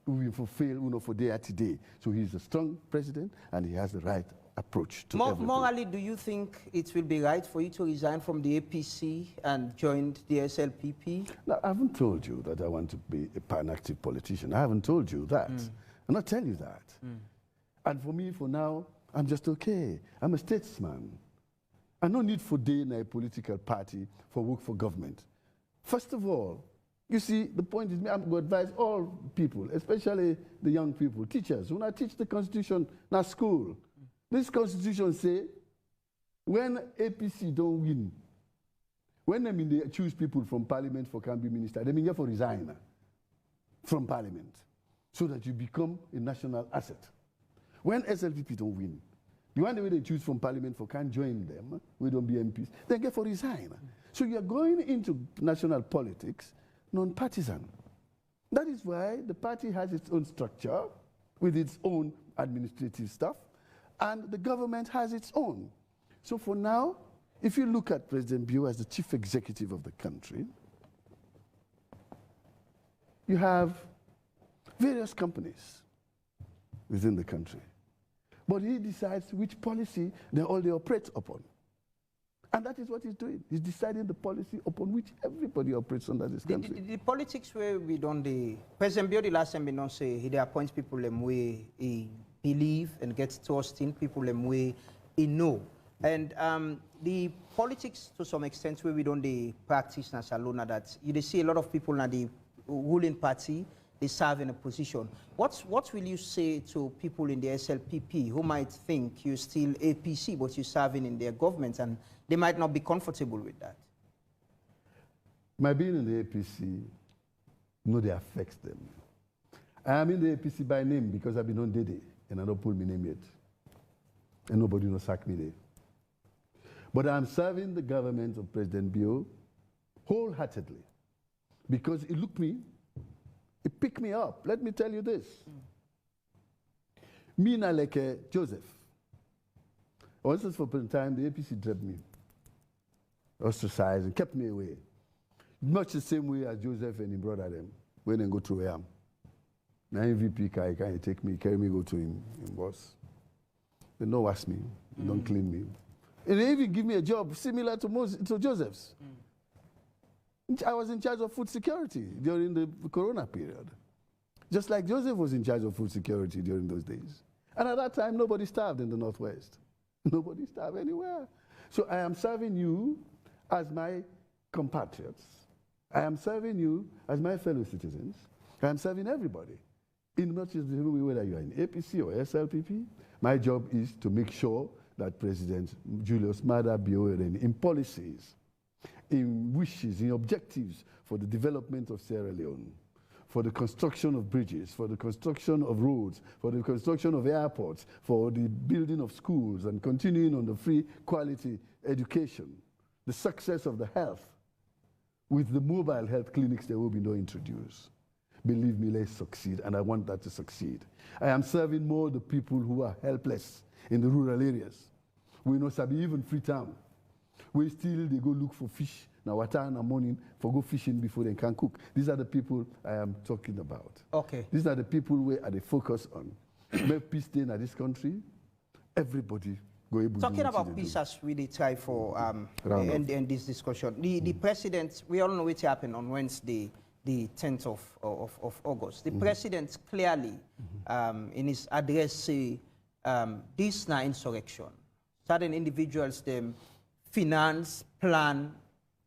Speaker 1: we will fail for day to day. So he's a strong president, and he has the right approach to everything.
Speaker 2: Morally, do you think it will be right for you to resign from the APC and join the SLPP?
Speaker 1: No, I haven't told you that I want to be a pan-active politician. I haven't told you that. I'm not telling you that. And for me, for now, I'm just okay. I'm a statesman. I no need for day in a political party for work for government. First of all, you see, the point is, I'm going to advise all people, especially the young people, teachers. When I teach the Constitution in school, this Constitution say, when APC don't win, when they choose people from Parliament for can be minister, they mean for resign from Parliament so that you become a national asset. When SLPP don't win, the one way they choose from Parliament for can't join them, we don't be MPs, they get for resign. So you're going into national politics non-partisan. That is why the party has its own structure with its own administrative stuff, and the government has its own. So for now, if you look at President Bio as the chief executive of the country, you have various companies within the country. But he decides which policy they operate upon. And that is what he's doing. He's deciding the policy upon which everybody operates under this country.
Speaker 2: The politics where we don't, President Bio the last time we don't say he appoints people them way he believe and gets trust in, people them way he know. And the politics to some extent where we don't practice in Salona that you see a lot of people in the ruling party, they serve in a position. What will you say to people in the SLPP who might think you're still APC, but you're serving in their government, and they might not be comfortable with that?
Speaker 1: My being in the APC, no, they affects them. I am in the APC by name because I've been on Dede, and I don't pull my name yet. And nobody will sack me there. But I'm serving the government of President Bio wholeheartedly because it looked me, it picked me up. Let me tell you this. Me na like Joseph. Once for a time, the APC dropped me, ostracized, and kept me away. Much the same way as Joseph and his brother them, when they go to where I am. Now MVP can take me, carry me, go to him boss. They don't wash me, they don't clean me. And they even give me a job similar to Joseph's. I was in charge of food security during the Corona period. Just like Joseph was in charge of food security during those days. And at that time, nobody starved in the Northwest. Nobody starved anywhere. So I am serving you as my compatriots. I am serving you as my fellow citizens. I am serving everybody. In not just whether you are in APC or SLPP, my job is to make sure that President Julius Maada Bio in policies, in wishes, in objectives for the development of Sierra Leone, for the construction of bridges, for the construction of roads, for the construction of airports, for the building of schools, and continuing on the free quality education, the success of the health, with the mobile health clinics that will be now introduced. Believe me, let's succeed, and I want that to succeed. I am serving more the people who are helpless in the rural areas. We know Sabi even Freetown. We still, they go look for fish. Now, water in the morning for go fishing before they can cook. These are the people I am talking about.
Speaker 2: Okay.
Speaker 1: These are the people where they focus on. Make peace stay in this country. Everybody go able
Speaker 2: Talking
Speaker 1: to
Speaker 2: about peace as we try for end this discussion. The president, we all know what happened on Wednesday, the 10th of August. The president clearly, in his address, say this na insurrection. Certain individuals them finance, plan,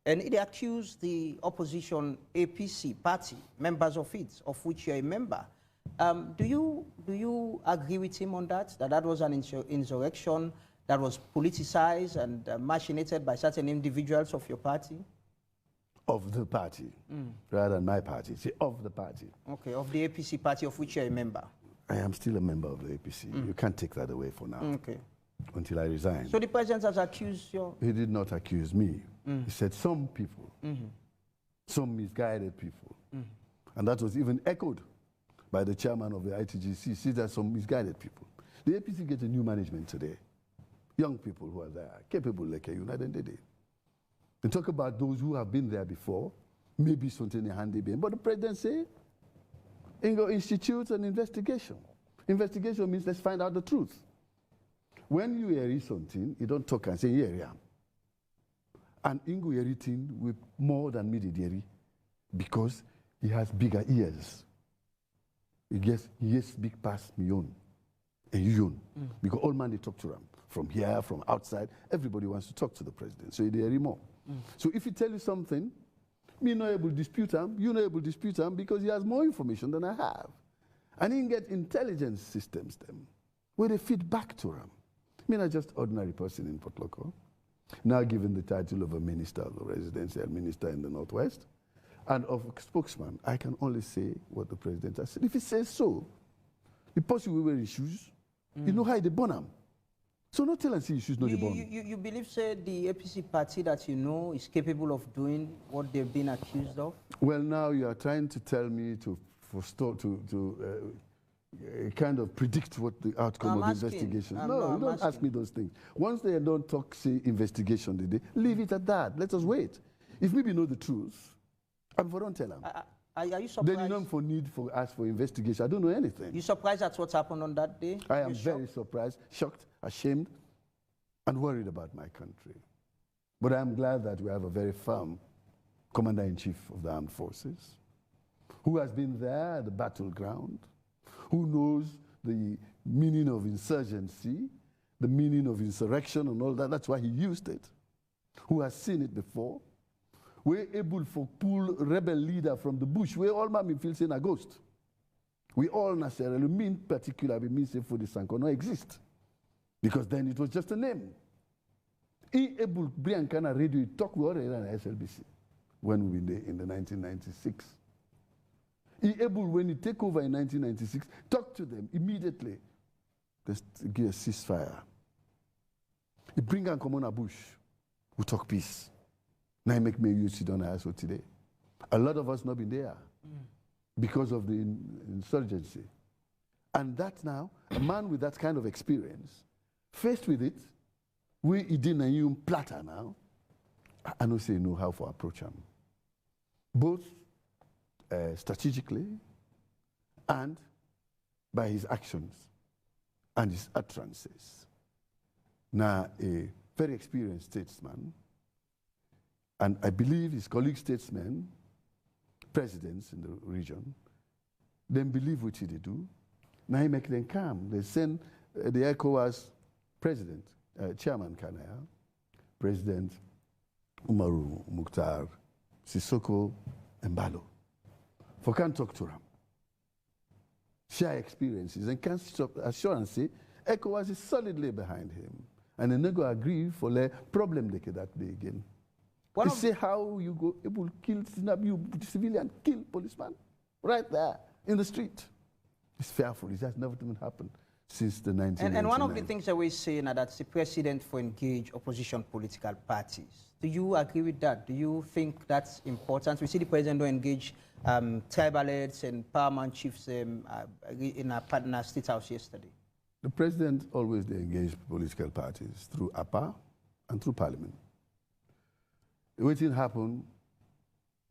Speaker 2: and they accuse the opposition APC party, members of it, of which you're a member. Do you agree with him on that? That was an insurrection that was politicized and machinated by certain individuals of your party?
Speaker 1: Of the party, rather than my party. See, of the party.
Speaker 2: Okay, of the APC party of which you're a member.
Speaker 1: I am still a member of the APC. You can't take that away for now.
Speaker 2: Okay.
Speaker 1: Until I resign.
Speaker 2: So the president has accused you?
Speaker 1: He did not accuse me. He said some people, some misguided people. And that was even echoed by the chairman of the ITGC. See, there's some misguided people. The APC gets a new management today. Young people who are there, capable like a United Day. They talk about those who have been there before, maybe something in handy. But the president say, Ingo institutes an investigation. Investigation means let's find out the truth. When you hear something, you don't talk and say, yeah, yeah. And Ingo hear it with more than me did hear, because he has bigger ears. He gets big past me own. And you own. Because all man they talk to them. From here, from outside, everybody wants to talk to the president. So they hear more. So if he tell you something, me not able to dispute him, you not able to dispute him, because he has more information than I have. And he can get intelligence systems them, where they feed back to him. Me not just ordinary person in Port Loko, now given the title of a minister, of the residential minister in the Northwest, and of a spokesman. I can only say what the president has said. If he says so, the person will wear his shoes, you know how they burn him. So not tell and see his shoes, not the burn.
Speaker 2: You believe, say, the APC party that you know is capable of doing what they've been accused of?
Speaker 1: Well, now you are trying to tell me to kind of predict what the outcome of the investigation. No, you don't ask me those things. Once they don't talk, say, investigation today, leave it at that. Let us wait. If maybe know the truth, I'm for don't tell them.
Speaker 2: Are you surprised?
Speaker 1: Then you know for need for us for investigation. I don't know anything.
Speaker 2: You surprised at what happened on that day?
Speaker 1: I am very surprised, shocked, ashamed, and worried about my country. But I'm glad that we have a very firm commander-in-chief of the armed forces, who has been there at the battleground, who knows the meaning of insurgency, the meaning of insurrection and all that. That's why he used it. Who has seen it before. We're able to pull rebel leader from the bush. We all man feel saying a ghost. We all necessarily mean particular, we mean say for the Sanko no exist. Because then it was just a name. He able bring kind of radio talk we already on SLBC when we were in the 1996. He able, when he take over in 1996, talk to them immediately. Just give a ceasefire. He bring and come on a bush. We talk peace. Now he make me you sit on the ISO today. A lot of us not been there because of the insurgency. And that now, a man with that kind of experience, faced with it, we didn't even platter now. I don't say know how to approach him. Both strategically and by his actions and his utterances. Now, a very experienced statesman, and I believe his colleague statesmen, presidents in the region, then believe what they do. Now he make them calm. They send the ECOWAS president, Chairman Kanaya, President Umaru Mukhtar, Sissoko Embalo, for can talk to them, share experiences, and can assurance say ECOWAS is solidly behind him, and they never agree for the problem they that they again. You see how you go able to kill civilian, kill policeman, right there in the street. It's fearful. It has never even happened since the 1999.
Speaker 2: And one of the things that we're saying are that the president for engage opposition political parties. Do you agree with that? Do you think that's important? We see the president don't engage tribal heads and paramount chiefs in a partner state house yesterday.
Speaker 1: The president always engaged political parties through APA and through parliament. What didn't happen,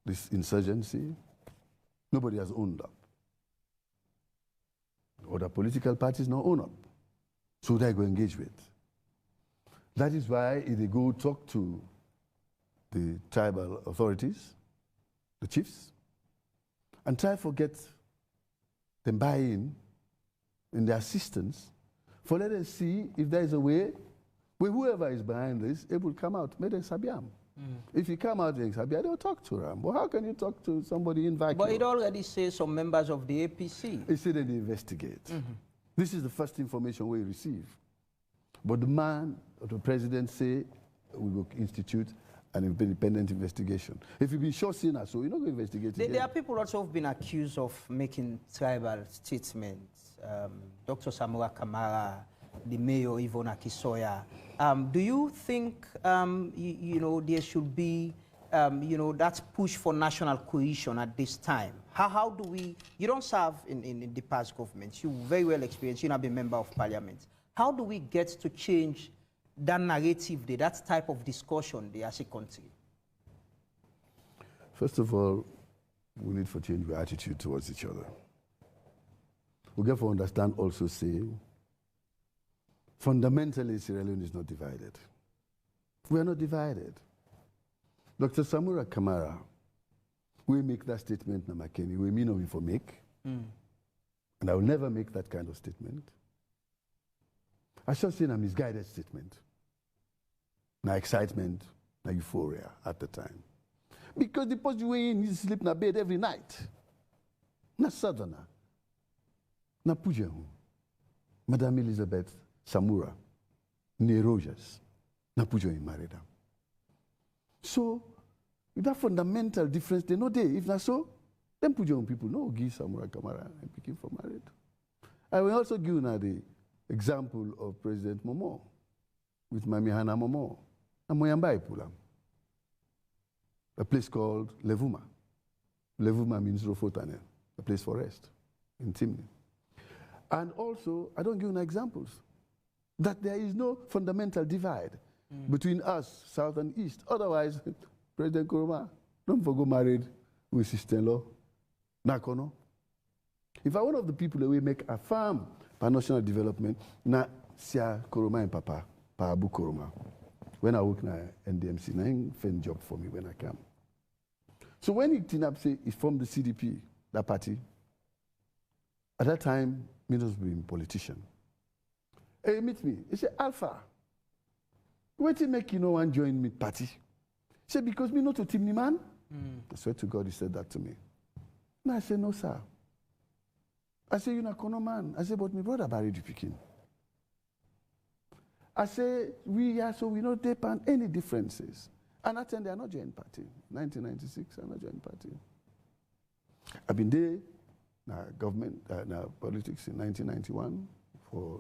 Speaker 1: this insurgency, nobody has owned up. Other political parties now own up. So they go engage with. That is why if they go talk to the tribal authorities, the chiefs, and try to get them buy-in their assistance, for let us see if there is a way where whoever is behind this, it will come out, made a sabiam. If you come out in Sabia, they'll talk to them. Well, how can you talk to somebody in vacuum?
Speaker 2: But it already says some members of the APC.
Speaker 1: It said that they investigate. This is the first information we receive. But the man, or the president, say we will institute an independent investigation. If you be sure sinner, so you're not going to investigate it.
Speaker 2: There are people also who have been accused of making tribal statements. Dr. Samura Kamara, the mayor Ivona Kisoya. Do you think there should be that push for national cohesion at this time? How do we? You don't serve in the past governments. You're very well experienced. You've been a member of parliament. How do we get to change that narrative, that type of discussion as a country?
Speaker 1: First of all, we need to change our attitude towards each other. We have to understand also, say, fundamentally, Sierra Leone is not divided. We are not divided. Dr. Samura Kamara, we make that statement, Namakeni, we mean we for make. And I will never make that kind of statement. I should say a misguided statement. Na excitement, na euphoria at the time. Because the post you need to sleep in a bed every night. Na Southerner. Na Pujahu. Madame Elizabeth Samura. Ne Rogers. Na Pujahu married her. So, with that fundamental difference, they know they. If not so, then Pujahu people no give Samura Kamara and pick him for married. I will also give now the example of President Momo with Mami Hana Momo. And Moyambai Pulam. A place called Levuma. Levuma means Rofotane, a place for rest in Timni. And also, I don't give you examples, that there is no fundamental divide between us, South and East. Otherwise, President Nkrumah, don't forget married with sister-in-law, Nakono. If I one of the people that we make a farm for national development, na Sia Nkrumah and Papa, Abu Nkrumah. When I work in NDMC, I find job for me when I come. So when it turned up, say, it formed the CDP, that party, at that time, me was being a politician. He meet me. He said, Alpha, wait till make you know one join me party. He said, because me not a team man. I swear to God, he said that to me. And I said, no, sir. I said, you're not a man. I said, but my brother married you picking. I say, we are so we don't depend any differences. And I tell they are not joining party. 1996, I'm not joining party. I've been there, now government, now politics in 1991.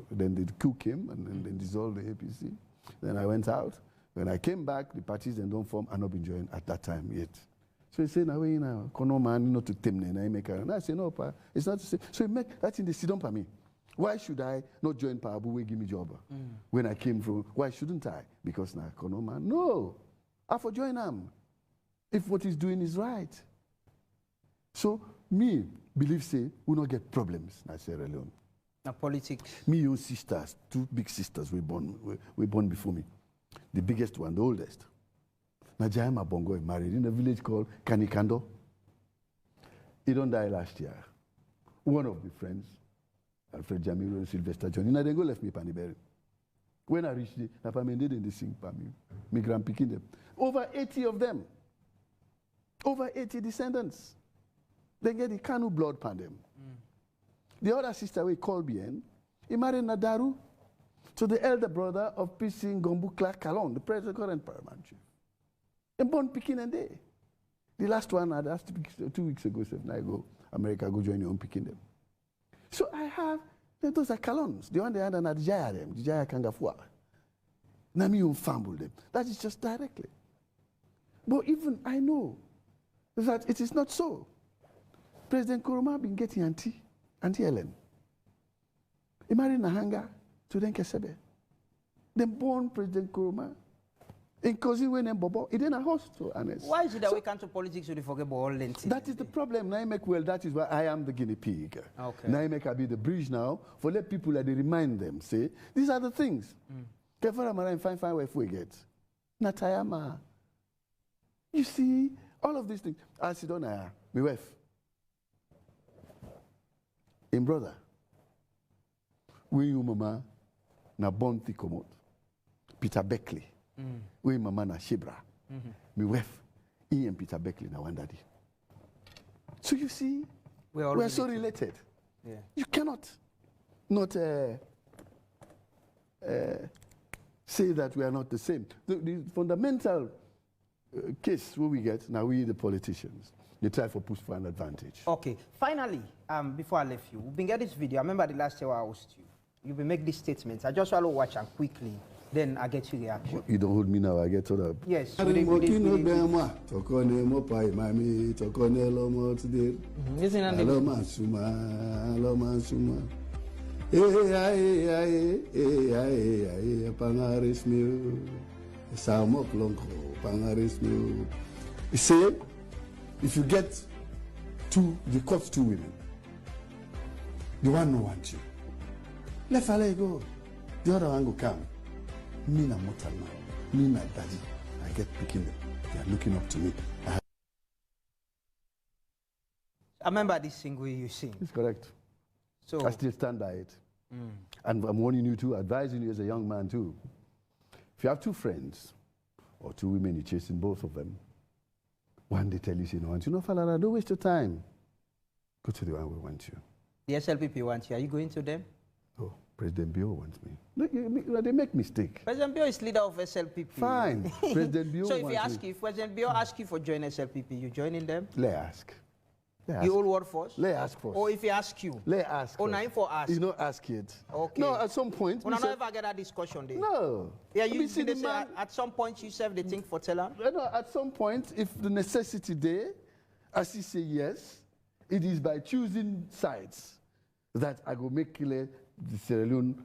Speaker 1: Then the coup came and then they dissolved the APC. Then I went out. When I came back, the parties then don't form. I've not been joined at that time yet. So he said, now, Kono man, not to temne, and I say, no, pa, it's not to say. So he make that in the sit for me. Why should I not join Pabu we give me job? When I came from, why shouldn't I? Because now Kono man. No. I for join him. If what he's doing is right. So me believe say we not get problems na Sierra Leone.
Speaker 2: Na politics.
Speaker 1: Me your sisters, two big sisters we born before me. The biggest one, the oldest. Na Jaima Bongo married in a village called Kanikando. He don't die last year. One of the friends, Alfred Jamiro and Sylvester John. And they go left me Paniberi. When I reached the Napamende, they sing for me. Me grand picking them. Over 80 of them. Over 80 descendants. They get the Kanu blood pan them. The other sister we call Bien, he married Nadaru to the elder brother of P.C. Ngombu Clark Kalon, the present current paramount chief. And born picking and day. The last one I asked 2 weeks ago, said, I go, America, go join your own picking them. So I have, those are Kalons. The one they had an Adjaya them, Adjaya Kangafua. Nami you fumble them. That is just directly. But even I know that it is not so. President Nkrumah been getting Auntie Helen. He married Nahanga to then Kesebe. Then born President Nkrumah. In cousin when Bobo, he didn't host to honest.
Speaker 2: Why is it that we come to politics so they forget about all length?
Speaker 1: That is the problem. Now I make well, that is why I am the guinea pig. Okay. Now I make I be the bridge now for let people that they remind them, say, these are the things. Kefara Mara fine wife we get. Natayama. You see, all of these things. I sit on my wife. In brother. We you mama na bon thikomot. Peter Beckley. We mama na Shibra. My wife, Ian Peter Beckley na one daddy. So you see, we are so related. Yeah. You cannot not say that we are not the same. The fundamental case where we get, now we the politicians, they try for push for an advantage.
Speaker 2: Okay, finally, before I left you, we've been getting this video. I remember the last year I asked you. You've been making these statements. I just want to watch them quickly. Then I get your reaction.
Speaker 1: You don't hold me now, I get told up.
Speaker 2: Yes.
Speaker 1: You see, if you get the caught two women, the one no want you. Let fella go. The other one go come. Me na mortal man. Me na daddy. I get picking them. They are looking up to me.
Speaker 2: I remember this single you sing.
Speaker 1: It's correct.
Speaker 2: So
Speaker 1: I still stand by it. And I'm warning you too, advising you as a young man too. If you have two friends or two women, you're chasing both of them. One they tell you, you know, Falana, don't waste your time. Go to the one who wants you.
Speaker 2: the SLPP wants you. Are you going to them?
Speaker 1: Oh, President Bio wants me. No, they make mistake.
Speaker 2: President Bio is leader of SLPP.
Speaker 1: Fine. President Bio
Speaker 2: So
Speaker 1: wants me.
Speaker 2: if President Bio asks you for joining SLPP, you joining them?
Speaker 1: Let ask.
Speaker 2: The whole world first?
Speaker 1: Let ask first.
Speaker 2: Or if he asks you?
Speaker 1: Let ask.
Speaker 2: Oh, now for ask.
Speaker 1: You not ask it.
Speaker 2: Okay.
Speaker 1: No, at some point.
Speaker 2: Well, I don't ever get that discussion there.
Speaker 1: No.
Speaker 2: Yeah,
Speaker 1: I mean,
Speaker 2: you
Speaker 1: see,
Speaker 2: they
Speaker 1: the
Speaker 2: say
Speaker 1: man,
Speaker 2: at some point you serve the thing for Telan?
Speaker 1: no, at some point, if the necessity there, as he say yes, it is by choosing sides that I go make clear the Sierra Leone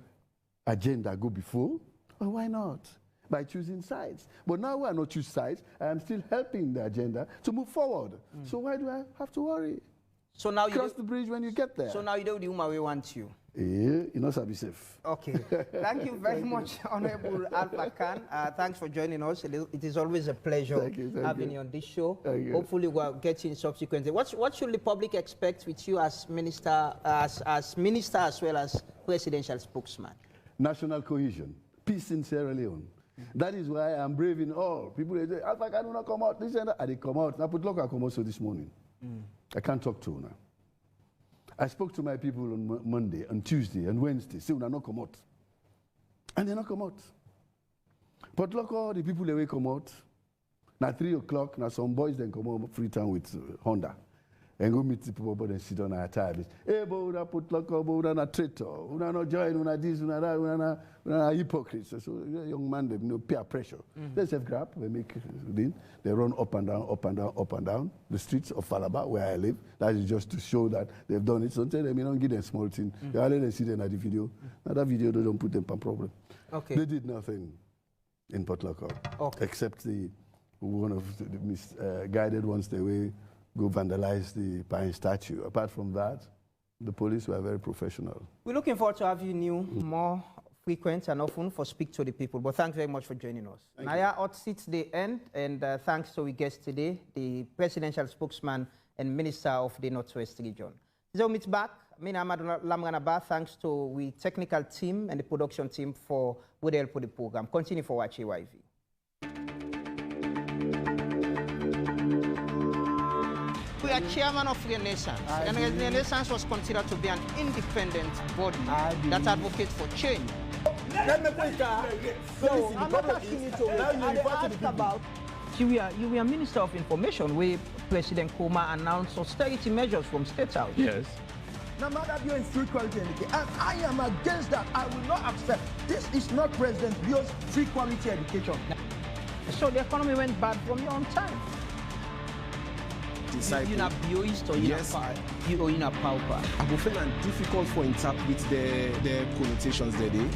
Speaker 1: agenda go before. Well, why not? By choosing sides. But now I not choose sides, I am still helping the agenda to move forward. So why do I have to worry?
Speaker 2: So now
Speaker 1: Cross the bridge when you get there.
Speaker 2: So now you know the woman we want you.
Speaker 1: You know, be safe.
Speaker 2: Okay. Thank you very much, Honorable Alpha Khan. Thanks for joining us. It is always a pleasure having you on this show. Hopefully we'll get you in subsequently. What should the public expect with you as minister, as minister as well as presidential spokesman? National
Speaker 1: cohesion, peace in Sierra Leone. That is why I'm braving all. People say, Alpha Khan will not come out. This and that. And they come out. Now put luck, I come out so this morning. I can't talk to you now. I spoke to my people on Monday, on Tuesday, and Wednesday. Say, will not come out. And they not come out. But look, all the people, they will come out. Now 3 o'clock, now some boys then come out Freetown with Honda. And go meet the people, but then sit on our table. Hey, but we put lock up, we not traitor, we not join, we not this, we not hypocrites. So young man, they peer pressure. They self-grab, they make it. They run up and down, up and down, up and down the streets of Falaba, where I live. That is just to show that they've done it. So they may not give them small thing. You already see them at the video. Now that video, they don't put them on problem.
Speaker 2: Okay.
Speaker 1: They did nothing in Port Lockup, except one of the misguided ones, they will go vandalize the Pine statue. Apart from that, the police were very professional. We're looking forward to having you more frequent and often for Speak to the People. But thanks very much for joining us. Naya Otsits the end, and thanks to our guest today, the presidential spokesman and minister of the Northwest region. So meet back. Thanks to the technical team and the production team for the help of the program. Continue for watching AYV. We are chairman of Renaissance, and Renaissance was considered to be an independent body that advocates for change. Let me put so I'm not asking you to about you were Minister of Information where President Kuma announced austerity measures from State House.
Speaker 4: Yes.
Speaker 5: No matter you're in free quality education, and I am against that. I will not accept. This is not President Bio's free quality education.
Speaker 2: So the economy went bad from your own time. You're not Bioist or you're not pauper.
Speaker 4: I will find it difficult for interpret the connotations that they.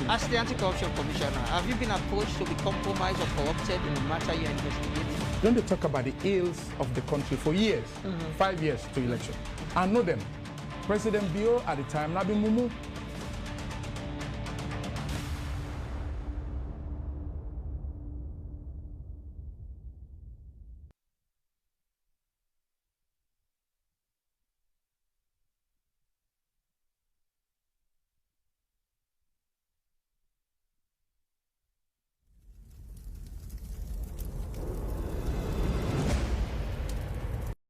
Speaker 2: As the Anti-Corruption Commissioner, have you been approached to be compromised or corrupted in the matter you're investigating?
Speaker 4: Don't they talk about the ills of the country for years, 5 years to election? I know them. President Bio at the time, Nabi Mumu,